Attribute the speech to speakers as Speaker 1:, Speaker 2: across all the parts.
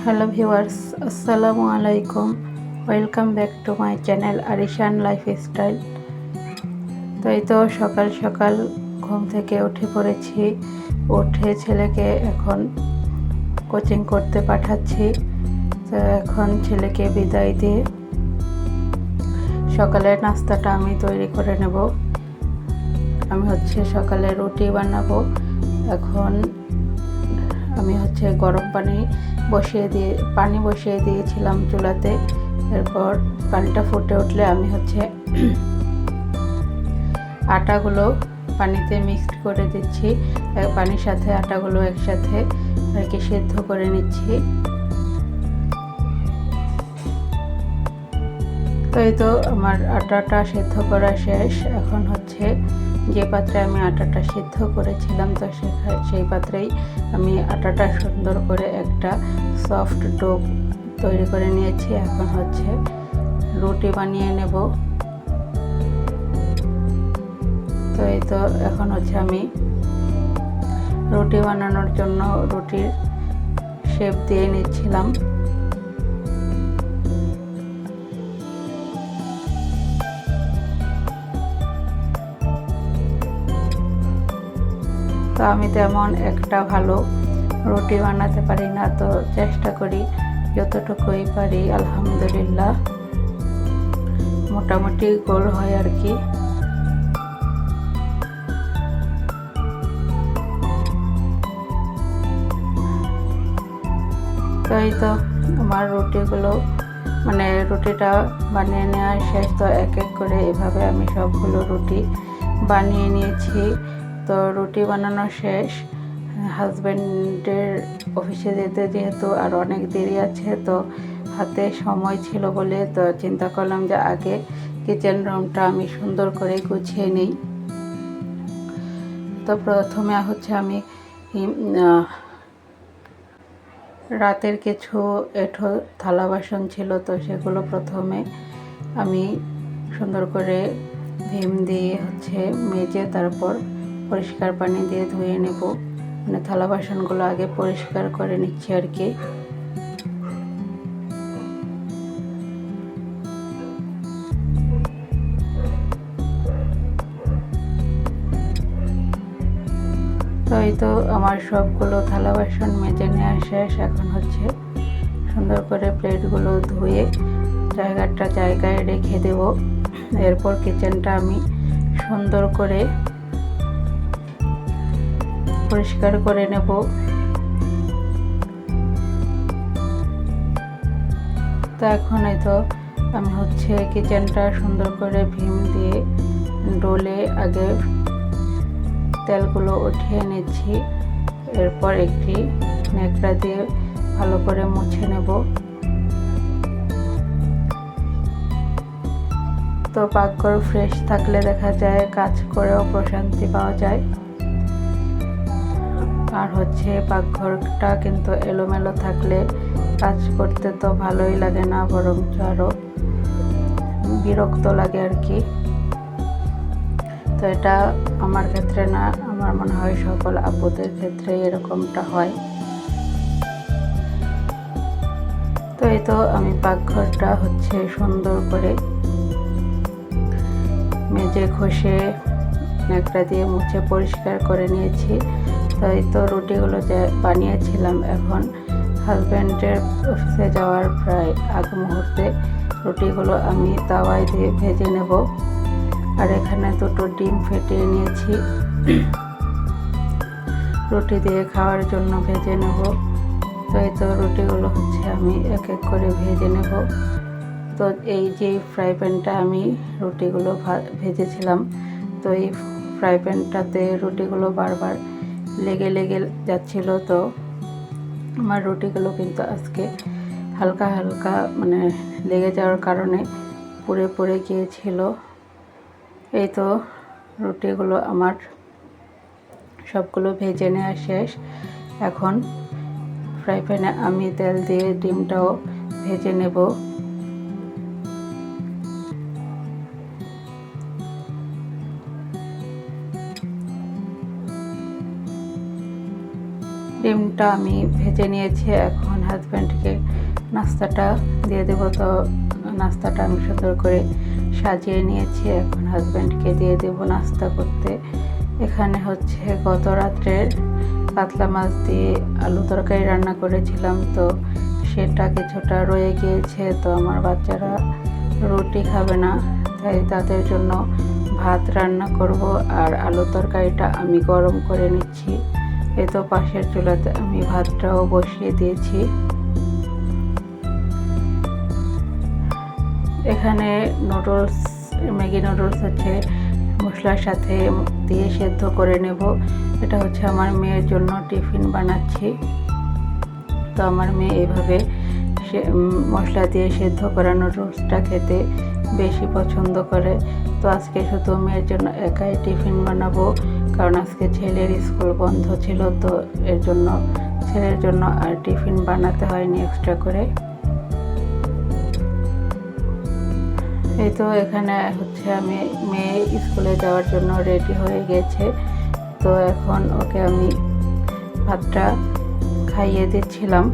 Speaker 1: Hello viewers, আসসালামু আলাইকুম। Welcome back to my channel Arishan lifestyle. তো এই তো সকাল সকাল ঘুম থেকে উঠে পড়েছি। উঠে ছেলেকে এখন কোচিং করতে পাঠাচ্ছি। তো এখন ছেলেকে বিদায় দিয়ে সকালের নাস্তাটা আমি তৈরি করে নেব। আমি সকালে রুটি বানাবো। এখন আমি গরম পানি বসিয়ে দিয়েছিলাম চুলাতে। এরপর পানিটা ফুটে উঠলে আমি আটাগুলো পানিতে মিক্সড করে দিচ্ছি। পানির সাথে আটাগুলো একসাথে সেদ্ধ করে নিচ্ছি। তো এই তো আমার আটাটা সেদ্ধ করা শেষ। এখন যে পাত্রে আমি আটাটা সিদ্ধ করেছিলাম, তো সেই পাত্রেই আমি আটাটা সুন্দর করে একটা সফট ডো তৈরি করে নিয়েছি। এখন রুটি বানিয়ে নেব। তো এই তো এখন আমি রুটি বানানোর জন্য রুটির শেপ দিয়ে নিচ্ছিলাম। তো আমি তেমন একটা ভালো রুটি বানাতে পারি না, তো চেষ্টা করি যতটুকুই পারি। আলহামদুলিল্লাহ মোটামুটি গোল হয় আর কি। তো এই তো আমার রুটিটা বানিয়ে নেওয়া শেষ। তো এক এক করে এভাবে আমি সবগুলো রুটি বানিয়ে নিয়েছি। তো রুটি বানানো শেষ। হাজব্যান্ডের অফিসে যেতে যেহেতু আর অনেক দেরি আছে, তো হাতে সময় ছিল বলে তো চিন্তা করলাম যে আগে কিচেন রুমটা আমি সুন্দর করে গুছিয়ে নিই। তো প্রথমে আমি রাতের কিছু এঁঠো থালা বাসন ছিল, তো সেগুলো প্রথমে আমি সুন্দর করে ভিম দিয়ে মেজে তারপর পরিষ্কার পানি দিয়ে ধুয়ে নেব। থালা বাসনগুলো আগে পরিষ্কার করে নিচ্ছি আর কি। তো এই তো আমার সবগুলো থালা বাসন মেজে নেওয়া শেষ। এখন সুন্দর করে প্লেটগুলো ধুয়ে জায়গায় রেখে দেব। এরপর কিচেনটা আমি সুন্দর করে পরিষ্কার করে নেব। তো এখন এই তো আমি কিচেনটা সুন্দর করে ভিম দিয়ে ডোলে আগে তেলগুলো উঠিয়ে নিচ্ছি। এরপর একটি ন্যাকড়া দিয়ে ভালো করে মুছে নেব। তো পাকঘর ফ্রেশ থাকলে দেখা যায় কাজ করেও প্রশান্তি পাওয়া যায়। আর পাকঘরটা কিন্তু এলোমেলো থাকলে কাজ করতে তো ভালোই লাগে না, বরং আরও বিরক্ত লাগে আর কি। তো এটা আমার ক্ষেত্রে না, আমার মনে হয় সকল আপুদের ক্ষেত্রে এরকমটা হয়। তো এই তো আমি পাকঘরটা সুন্দর করে মেজে ঘষে ন্যাকড়া দিয়ে মুছে পরিষ্কার করে নিয়েছি। তো এই তো রুটিগুলো যে বানিয়েছিলাম, এখন হাজব্যান্ডের অফিসে যাওয়ার প্রায় আগ মুহূর্তে রুটিগুলো আমি তাওয়ায় দিয়ে ভেজে নেব। আর এখানে দুটো ডিম ফেটিয়ে নিয়েছি রুটি দিয়ে খাওয়ার জন্য ভেজে নেব। তো এই তো রুটিগুলো আমি এক এক করে ভেজে নেব। তো এই যে ফ্রাই প্যানটা আমি রুটিগুলো ভেজেছিলাম, তো এই ফ্রাই প্যানটাতে রুটিগুলো বারবার লেগে যাচ্ছিল। তো আমার রুটিগুলো কিন্তু আজকে হালকা হালকা লেগে যাওয়ার কারণে পুড়ে গিয়েছিল। এই তো রুটিগুলো আমার সবগুলো ভেজে নেওয়া শেষ। এখন ফ্রাই প্যানে আমি তেল দিয়ে ডিমটাও ভেজে নেব। ডিমটা আমি ভেজে নিয়েছি। এখন হাজব্যান্ডকে নাস্তাটা দিয়ে দেবো। তো নাস্তাটা আমি সুন্দর করে সাজিয়ে নিয়েছি, এখন হাজব্যান্ডকে দিয়ে দেবো নাস্তা করতে। এখানে হচ্ছে গত রাত্রের কাতলা মাছ দিয়ে আলু তরকারি রান্না করেছিলাম, তো সেটা কিছুটা রয়ে গিয়েছে। তো আমার বাচ্চারা রুটি খাবে না, তাই তাদের জন্য ভাত রান্না করব, আর আলু তরকারিটা আমি গরম করে নিচ্ছি। এই তো পাশের চুলাতে আমি ভাতটাও বসিয়ে দিয়েছি। এখানে নুডলস, ম্যাগি নুডলস হচ্ছে মশলার সাথে দিয়ে সেদ্ধ করে নেব। এটা হচ্ছে আমার মেয়ের জন্য টিফিন বানাচ্ছি। তো আমার মেয়ে এভাবে মশলা দিয়ে সেদ্ধ করা নুডলসটা খেতে বেশি পছন্দ করে। তো আজকে শুধু মেয়ের জন্য একাই টিফিন বানাবো, কারণ আজকে ছেলের স্কুল বন্ধ ছিল, তো এর জন্য ছেলের জন্য আর টিফিন বানাতে হয়নি এক্সট্রা করে। এই তো এখানে হচ্ছে আমি মেয়ে স্কুলে যাওয়ার জন্য রেডি হয়ে গেছে। তো এখন ওকে আমি ভাতটা খাইয়ে দিচ্ছিলাম।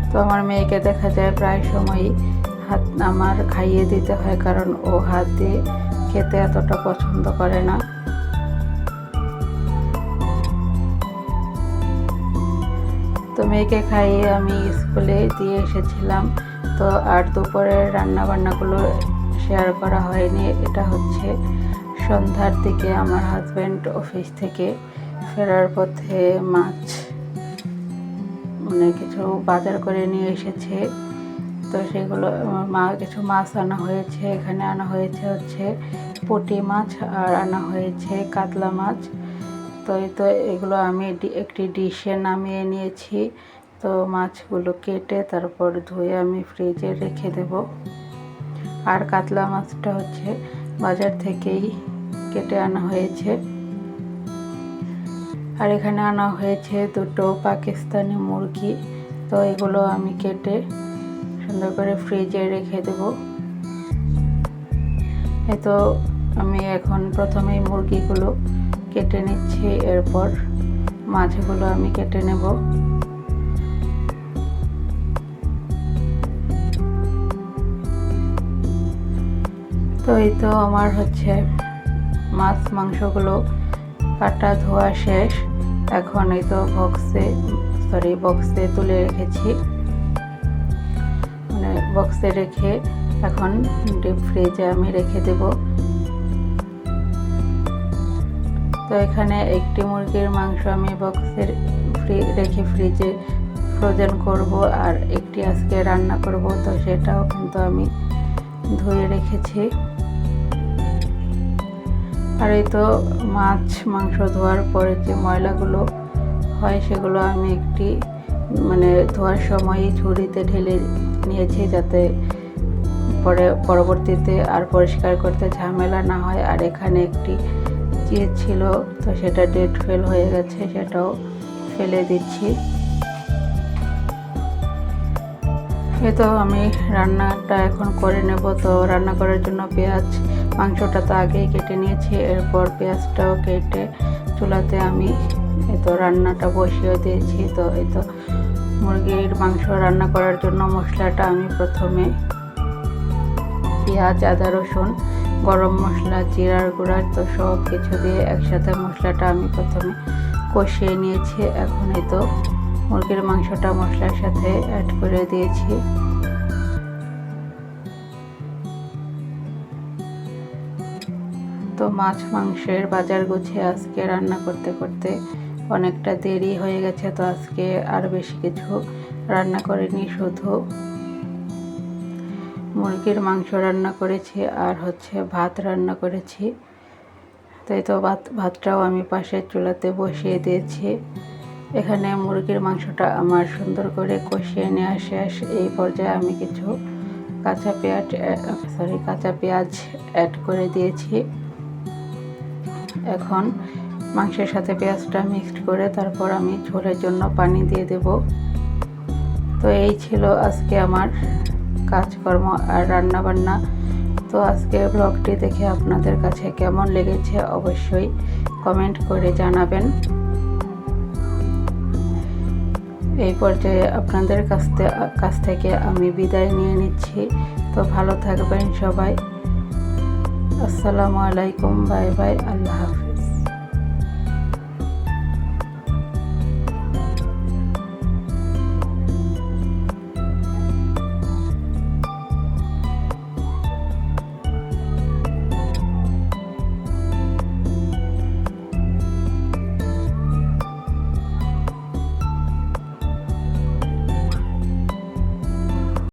Speaker 1: তো আমার মেয়েকে দেখা যায় প্রায় সময়ই হাত আমার খাইয়ে দিতে হয়, কারণ ও হাত দিয়ে খেতে এতটা পছন্দ করে না। তো মেয়েকে খাইয়ে আমি স্কুলে দিয়ে এসেছিলাম। তো আর দুপুরের রান্নাবান্নাগুলো শেয়ার করা হয়নি। এটা হচ্ছে সন্ধ্যার দিকে আমার হাজব্যান্ড অফিস থেকে ফেরার পথে মাছ কিছু বাজার করে নিয়ে এসেছে। তো সেগুলো মা কিছু মাছ আনা হয়েছে। এখানে আনা হয়েছে হচ্ছে পুঁটি মাছ, আর আনা হয়েছে কাতলা মাছ। তো এগুলো আমি একটি ডিশে নামিয়ে নিয়েছি। তো মাছগুলো কেটে তারপর ধুয়ে আমি ফ্রিজে রেখে দেব। আর কাতলা মাছটা হচ্ছে বাজার থেকেই কেটে আনা হয়েছে। আর এখানে আনা হয়েছে দুটো পাকিস্তানি মুরগি। তো এগুলো আমি কেটে সুন্দর করে ফ্রিজে রেখে দেব। এই তো আমি এখন প্রথমেই মুরগিগুলো কেটে নিচ্ছি, এরপর মাছগুলো আমি কেটে নেব। তো এই তো আমার হচ্ছে মাছ মাংসগুলো কাটা ধোয়া শেষ। এখন এই তো বক্সে তুলে রেখেছি, বক্সে রেখে এখন ডিপ ফ্রিজে আমি রেখে দেব। তো এখানে একটি মুরগির মাংস আমি বক্সে রেখে ফ্রিজে ফ্রোজেন করব, আর একটি আজকে রান্না করব। তো সেটাও কিন্তু আমি ধুয়ে রেখেছি। আর এই তো মাছ মাংস ধোয়ার পরে যে ময়লাগুলো হয় সেগুলো আমি একটি ধোয়ার সময়ই ঝুড়িতে ঢেলে নিয়েছি, যাতে পরবর্তীতে আর পরিষ্কার করতে ঝামেলা না হয়। আর এখানে একটি চিজ ছিল, তো সেটা ডেট ফেল হয়ে গেছে, সেটাও ফেলে দিচ্ছি। এই তো আমি রান্নাটা এখন করে নেব। তো রান্না করার জন্য মাংসটা তো আগেই কেটে নিয়েছি, এরপর পেঁয়াজটাও কেটে চুলাতে আমি রান্নাটা বসিয়ে দিয়েছি। তো এই তো মুরগির মাংস রান্না করার জন্য মশলাটা আমি প্রথমে পেঁয়াজ, আদা, রসুন, গরম মশলা, জিরার গুঁড়া, তো সব কিছু দিয়ে একসাথে মশলাটা আমি প্রথমে কষিয়ে নিয়েছি। এখন এই তো মুরগির মাংসটা মশলার সাথে অ্যাড করে দিয়েছি। তো মাছ মাংসের বাজার গুছিয়ে আজকে রান্না করতে করতে অনেকটা দেরি হয়ে গেছে। তো আজকে আর বেশি কিছু রান্না করিনি, শুধু মুরগির মাংস রান্না করেছি আর হচ্ছে ভাত রান্না করেছি। তো এই তো ভাতটাও আমি পাশের চুলাতে বসিয়ে দিয়েছি। এখানে মুরগির মাংসটা আমার সুন্দর করে কষিয়ে নেওয়া শেষ। এই পর্যায়ে আমি কিছু কাঁচা পেঁয়াজ অ্যাড করে দিয়েছি। এখন মাংসের সাথে পেঁয়াজটা মিক্সড করে তারপর আমি ঝোলের জন্য পানি দিয়ে দেব। তো এই ছিল আজকে আমার কাজকর্ম আর রান্নাবান্না। তো আজকের ব্লগটি দেখে আপনাদের কাছে কেমন লেগেছে অবশ্যই কমেন্ট করে জানাবেন। এই পর্যায়ে আপনাদের কাছ থেকে আমি বিদায় নিয়ে নিচ্ছি। তো ভালো থাকবেন সবাই। আসসালামু আলাইকুম, বাই বাই, আল্লাহ হাফেজ।